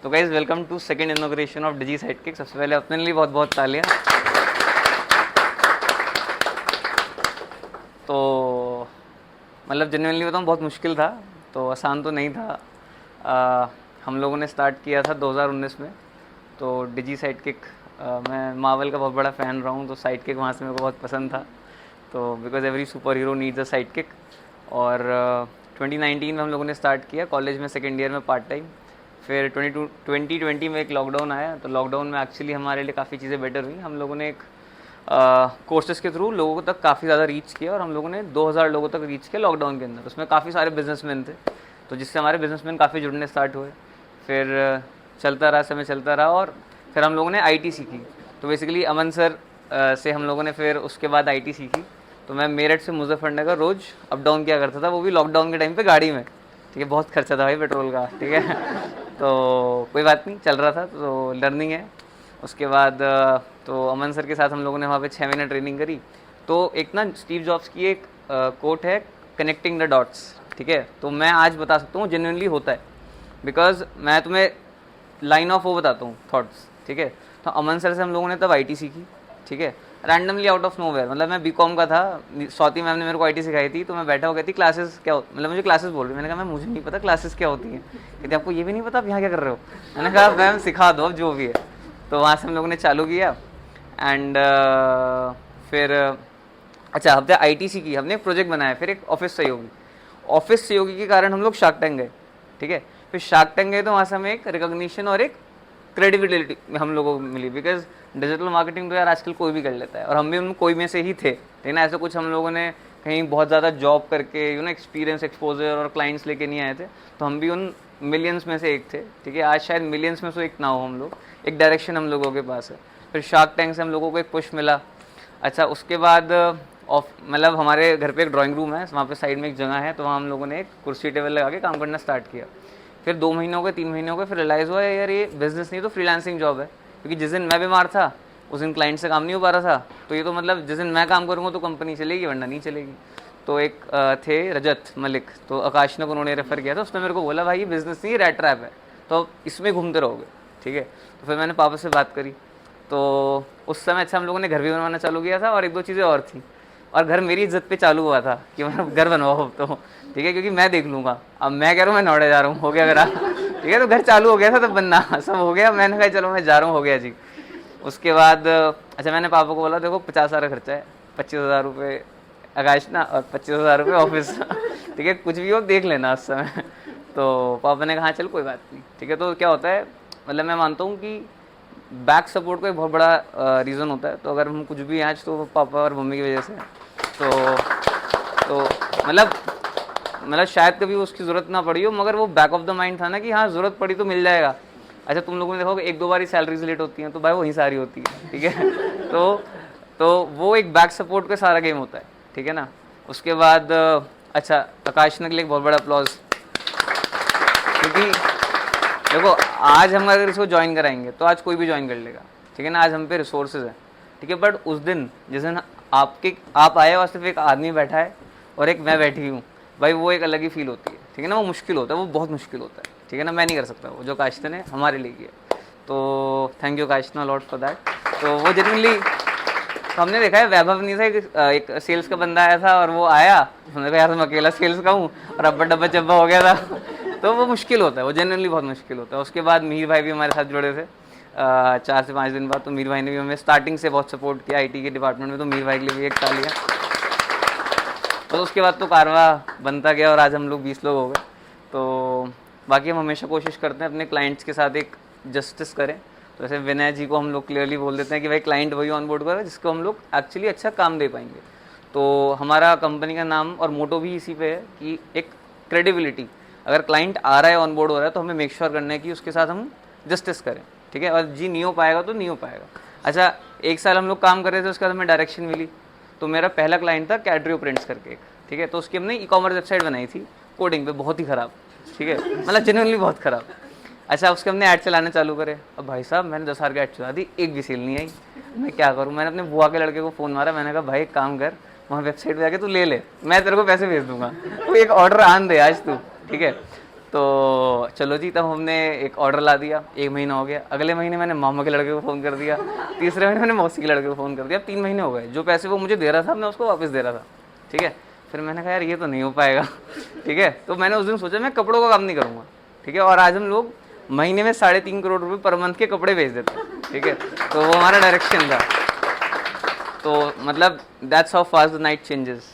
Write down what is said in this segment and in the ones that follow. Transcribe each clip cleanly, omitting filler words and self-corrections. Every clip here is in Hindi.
तो guys welcome to second inauguration of Digi Sidekick. सबसे पहले अपने लिए बहुत बहुत तालियां। तो मतलब जेन्युइनली बताऊँ बहुत मुश्किल था, तो आसान तो नहीं था। हम लोगों ने स्टार्ट किया था 2019 में। तो डिजी साइडकिक, मैं मार्वल का बहुत बड़ा फ़ैन रहा हूँ, तो साइडकिक वहाँ से मेरे को बहुत पसंद था। तो because every super hero needs a साइडकिक। और 2019 में हम लोगों ने स्टार्ट किया कॉलेज में सेकेंड ईयर में पार्ट टाइम। फिर 2020 में एक लॉकडाउन आया, तो लॉकडाउन में एक्चुअली हमारे लिए काफ़ी चीज़ें बेटर हुई। हम लोगों ने एक कोर्सेज़ के थ्रू लोगों तक काफ़ी ज़्यादा रीच किया, और हम लोगों ने 2000 लोगों तक रीच किया लॉकडाउन के अंदर। उसमें काफ़ी सारे बिजनेसमैन थे, तो जिससे हमारे बिजनेसमैन काफ़ी जुड़ने स्टार्ट हुए। फिर चलता रहा, समय चलता रहा, और फिर हम लोगों ने आईटी सीखी। तो बेसिकली अमन सर से हम लोगों ने फिर उसके बाद आईटी सीखी। तो मैं मेरठ से मुजफ्फरनगर रोज़ अप डाउन किया करता था, वो भी लॉकडाउन के टाइम पे गाड़ी में। ठीक है, बहुत खर्चा था भाई पेट्रोल का। ठीक है तो कोई बात नहीं, चल रहा था, तो लर्निंग है। उसके बाद तो अमन सर के साथ हम लोगों ने वहाँ पे 6 महीने ट्रेनिंग करी। तो एक ना स्टीव जॉब्स की एक कोट है, कनेक्टिंग द डॉट्स। ठीक है, तो मैं आज बता सकता हूँ जेन्युइनली होता है, बिकॉज मैं तुम्हें लाइन ऑफ वो बताता हूँ थॉट्स। ठीक है, तो अमन सर से हम लोगों ने तब आईटी सीखी। ठीक है, रैंडमली आउट ऑफ नोवेयर। मतलब मैं बीकॉम का था, स्वाति मैम ने मेरे को आईटी सिखाई थी। तो मैं बैठा हो गई थी, क्लासेस क्या मतलब मुझे क्लासेस बोल रही। मैंने कहा मैम मुझे नहीं पता क्लासेस क्या होती हैं। कहती आपको ये भी नहीं पता, आप यहाँ क्या कर रहे हो? मैंने कहा मैम सिखा दो अब जो भी है। तो वहाँ से हम लोगों ने चालू किया। एंड फिर अच्छा, हमने आईटी सीखी, हमने एक प्रोजेक्ट बनाया, फिर एक ऑफिस सहयोगी। ऑफिस सहयोगी के कारण हम लोग शार्क टैंक गए। ठीक है, फिर शार्क टैंक गए तो वहाँ से हमें एक रिकॉग्निशन और एक क्रेडिबिलिटी हम लोगों को मिली। बिकॉज डिजिटल मार्केटिंग तो यार आजकल कोई भी कर लेता है, और हम भी उन कोई में से ही थे। लेकिन ऐसा कुछ हम लोगों ने कहीं बहुत ज़्यादा जॉब करके एक्सपीरियंस एक्सपोजर और क्लाइंट्स लेके नहीं आए थे। तो हम भी उन मिलियंस में से एक थे। ठीक है, आज शायद मिलियंस में से एक ना हो हम लोग, एक डायरेक्शन हम लोगों के पास है। फिर शार्क टैंक से हम लोगों को एक पुश मिला। अच्छा, उसके बाद ऑफ मतलब हमारे घर पे एक ड्राइंग रूम है, वहाँ पे साइड में एक जगह है, तो वहाँ हम लोगों ने एक कुर्सी टेबल लगा के काम करना स्टार्ट किया। फिर 2 महीने हो गए, 3 महीने हो गए, फिर रियलाइज़ हुआ यार ये बिज़नेस नहीं तो फ्रीलांसिंग जॉब है। क्योंकि जिस दिन मैं बीमार था उस दिन क्लाइंट से काम नहीं हो पा रहा था। तो ये तो मतलब जिस दिन मैं काम करूँगा तो कंपनी चलेगी, वरना नहीं चलेगी। तो एक थे रजत मलिक, तो आकाश ने उन्होंने रेफ़र किया था। उसने मेरे को बोला भाई ये बिज़नेस नहीं, रैट ट्रैप है, तो इसमें घूमते रहोगे। ठीक है, तो फिर मैंने पापा से बात करी। तो उस समय अच्छा हम लोगों ने घर भी बनवाना चालू किया था, और एक दो चीज़ें और थी। और घर मेरी इज्जत पे चालू हुआ था कि मतलब घर बनवाओ। तो ठीक है, क्योंकि मैं देख लूँगा। अब मैं कह रहा हूँ मैं नौड़े जा रहा हूँ, हो गया मेरा। ठीक है, तो घर चालू हो गया था, तब बनना सब हो गया। मैंने कहा चलो मैं जा रहा हूँ, हो गया जी। उसके बाद अच्छा मैंने पापा को बोला देखो 50,000 खर्चा है, 25,000 रुपये आकाश ना, और 25,000 रुपये ऑफिस। ठीक है, कुछ भी हो देख लेना उस समय। तो पापा ने कहा चल कोई बात नहीं। ठीक है, तो क्या होता है, मतलब मैं मानता हूँ कि बैक सपोर्ट का एक बहुत बड़ा रीज़न होता है। तो अगर हम कुछ भी आज, तो पापा और मम्मी की वजह से। तो मतलब शायद कभी उसकी ज़रूरत ना पड़ी हो, मगर वो बैक ऑफ द माइंड था ना कि हाँ ज़रूरत पड़ी तो मिल जाएगा। अच्छा, तुम लोगों ने देखा एक दो बार ही सैलरीज लेट होती हैं, तो भाई वहीं सारी होती है। ठीक है तो वो एक बैक सपोर्ट का सारा गेम होता है। ठीक है ना। उसके बाद अच्छा, आकाश ने के लिए एक बहुत बड़ा अप्लॉज, क्योंकि देखो आज हम अगर इसको ज्वाइन कराएंगे तो आज कोई भी ज्वाइन कर लेगा। ठीक है ना, आज हम पे रिसोर्सेज हैं। ठीक है, बट उस दिन जिस दिन आप आए और सिर्फ एक आदमी बैठा है और एक मैं बैठी हूँ, भाई वो एक अलग ही फील होती है। ठीक है ना, वो मुश्किल होता है, वो बहुत मुश्किल होता है। ठीक है ना, मैं नहीं कर सकता वो जो काशिता ने हमारे लिए किया। तो थैंक यू काशिता लॉट फॉर दैट। तो वो जेन्युइनली, तो हमने देखा है वैभव नहीं था, एक सेल्स का बंदा आया था, और वो आया, उसने कहा यार मैं अकेला सेल्स का हूँ, और अब्बा डब्बा चब्बा हो गया था। तो वो मुश्किल होता है, वो जेन्युइनली बहुत मुश्किल होता है। उसके बाद मीर भाई भी हमारे साथ जुड़े थे 4 से 5 दिन बाद। तो मीर भाई ने भी हमें स्टार्टिंग से बहुत सपोर्ट किया आईटी के डिपार्टमेंट में। तो मीर भाई के लिए भी एक तालियां। तो उसके बाद तो कारवा बनता गया, और आज हम लोग 20 लोग हो गए। तो बाकी हम हमेशा कोशिश करते हैं अपने क्लाइंट्स के साथ एक जस्टिस करें। तो जैसे विनय जी को हम लोग क्लियरली बोल देते हैं कि भाई क्लाइंट वही ऑन बोर्ड करो जिसको हम लोग एक्चुअली अच्छा काम दे पाएंगे। तो हमारा कंपनी का नाम और मोटो भी इसी पे है कि एक क्रेडिबिलिटी। अगर क्लाइंट आ रहा है, ऑन बोर्ड हो रहा है, तो हमें मेक श्योर करना है कि उसके साथ हम जस्टिस करें। ठीक है, और जी नहीं हो पाएगा तो नहीं हो पाएगा। अच्छा, 1 साल हम लोग काम कर रहे थे, उसके बाद हमें डायरेक्शन मिली। तो मेरा पहला क्लाइंट था कैड्रियो प्रिंट्स करके एक। ठीक है, तो उसकी हमने ई कॉमर्स वेबसाइट बनाई थी कोडिंग पे, बहुत ही ख़राब। ठीक है, मतलब जेन्युइनली बहुत ख़राब। अच्छा, उसके हमने ऐड चलाने चालू करे। अब भाई साहब मैंने 10,000 की ऐड चला दी, एक भी सेल नहीं आई। मैं क्या करूँ? मैंने अपने बुआ के लड़के को फ़ोन मारा, मैंने कहा भाई एक काम कर, वहाँ वेबसाइट पे जाके तू ले ले, मैं तेरे को पैसे भेज दूंगा, तू एक ऑर्डर आन दे आज तू। ठीक है, तो चलो जी, तब हमने एक ऑर्डर ला दिया, 1 महीना हो गया। अगले महीने मैंने मामा के लड़के को फ़ोन कर दिया, तीसरे महीने मैंने मौसी के लड़के को फ़ोन कर दिया। 3 महीने हो गए, जो पैसे वो मुझे दे रहा था मैं उसको वापस दे रहा था, ठीक है। फिर मैंने कहा यार ये तो नहीं हो पाएगा, ठीक है। तो मैंने उस दिन सोचा मैं कपड़ों का काम नहीं करूँगा, ठीक है। और आज हम लोग महीने में 3.5 करोड़ रुपये पर मंथ के कपड़े बेच देते हैं, ठीक है। तो वो हमारा डायरेक्शन था। तो मतलब that's how fast the night changes.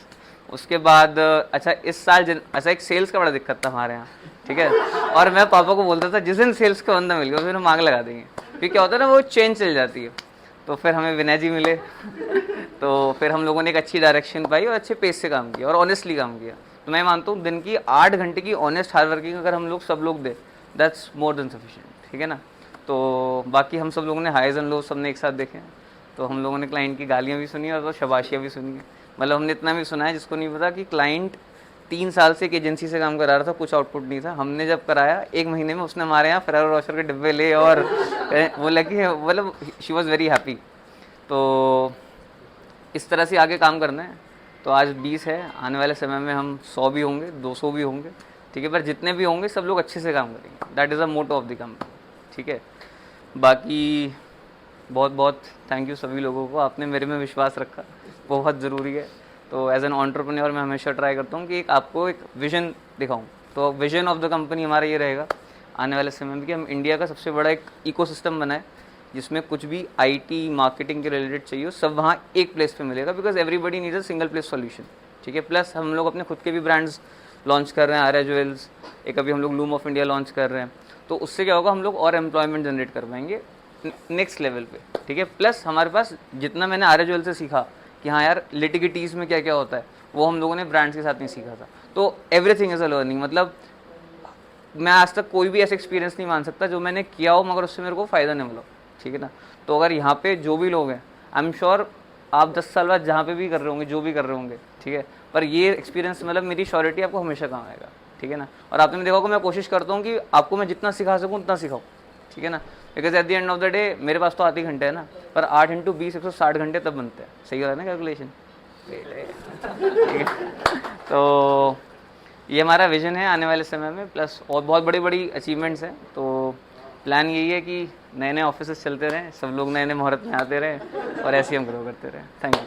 उसके बाद अच्छा इस साल अच्छा एक सेल्स का बड़ा दिक्कत था हमारे यहाँ, ठीक है। और मैं पापा को बोलता था जिस दिन सेल्स का बंदा मिल गया उस दिन हम आग लगा देंगे, क्योंकि क्या होता है ना वो चेंज चल जाती है। तो फिर हमें विनय जी मिले, तो फिर हम लोगों ने एक अच्छी डायरेक्शन पाई और अच्छे पेस से काम किया और ऑनेस्टली काम किया। तो मैं मानता हूँ दिन की 8 घंटे की ऑनेस्ट हार्ड वर्किंग अगर हम लोग सब लोग दे, दैट्स मोर देन सफिशिएंट, ठीक है ना। तो बाकी हम सब लोगों ने हाइज एंड लोज सबने एक साथ देखे हैं। तो हम लोगों ने क्लाइंट की गालियाँ भी सुनी और तो शाबाशियाँ भी सुनी है। मतलब हमने इतना भी सुना है जिसको नहीं पता कि क्लाइंट 3 साल से एक एजेंसी से काम करा रहा था, कुछ आउटपुट नहीं था। हमने जब कराया 1 महीने में उसने हमारे यहाँ फेरेरो रोशर के डिब्बे ले और वो लगी, मतलब शी वॉज़ वेरी हैप्पी। तो इस तरह से आगे काम करना है। तो आज 20 है, आने वाले समय में हम 100 भी होंगे, 200 भी होंगे, ठीक है। पर जितने भी होंगे सब लोग अच्छे से काम करेंगे, that is a motto of the company, ठीक है। बाकी बहुत बहुत थैंक यू सभी लोगों को, आपने मेरे में विश्वास रखा, बहुत ज़रूरी है। तो एज एन एंटरप्रेन्योर मैं हमेशा ट्राई करता हूँ कि एक आपको एक विजन दिखाऊँ। तो विजन ऑफ द कंपनी हमारा ये रहेगा आने वाले समय में कि हम इंडिया का सबसे बड़ा एक इकोसिस्टम बनाए, जिसमें कुछ भी आईटी मार्केटिंग के रिलेटेड चाहिए सब वहाँ एक प्लेस पे मिलेगा, because everybody needs a single place solution, ठीक है। प्लस हम लोग अपने खुद के भी ब्रांड्स लॉन्च कर रहे हैं, आर्या ज्वेल्स, एक अभी हम लोग लूम ऑफ इंडिया लॉन्च कर रहे हैं। तो उससे क्या होगा, हम लोग और एम्प्लॉयमेंट जनरेट कर पाएंगे नेक्स्ट लेवल पे, ठीक है। प्लस हमारे पास जितना मैंने आर्या ज्वेल से सीखा कि हाँ यार लिटिगिटीज़ में क्या क्या होता है, वो हम लोगों ने ब्रांड्स के साथ नहीं सीखा था। तो एवरीथिंग इज़ अ लर्निंग। मतलब मैं आज तक कोई भी ऐसा एक्सपीरियंस नहीं मान सकता जो मैंने किया हो मगर उससे मेरे को फ़ायदा नहीं मिला, ठीक है ना। तो अगर यहाँ पे जो भी लोग हैं, आई एम श्योर आप 10 साल बाद जहाँ पे भी कर रहे होंगे, जो भी कर रहे होंगे, ठीक है, पर ये एक्सपीरियंस मतलब मेरी श्योरिटी आपको हमेशा काम आएगा, ठीक है ना। और आपने देखा होगा मैं कोशिश करता हूँ कि आपको मैं जितना सिखा सकूँ उतना सिखाऊँ, ठीक है ना। Because at the end of the day मेरे पास तो आधे घंटे है ना, पर 8 × 20 160 घंटे तब बनते हैं, सही हो रहा है ना कैलकुलेशन, ठीक है। तो ये हमारा विजन है आने वाले समय में, प्लस और बहुत बड़ी बड़ी अचीवमेंट्स हैं। तो प्लान यही है कि नए नए ऑफिसेस चलते रहें, सब लोग नए नए मुहूर्त में आते रहें और ऐसे ही हम ग्रो करते रहें। Thank you.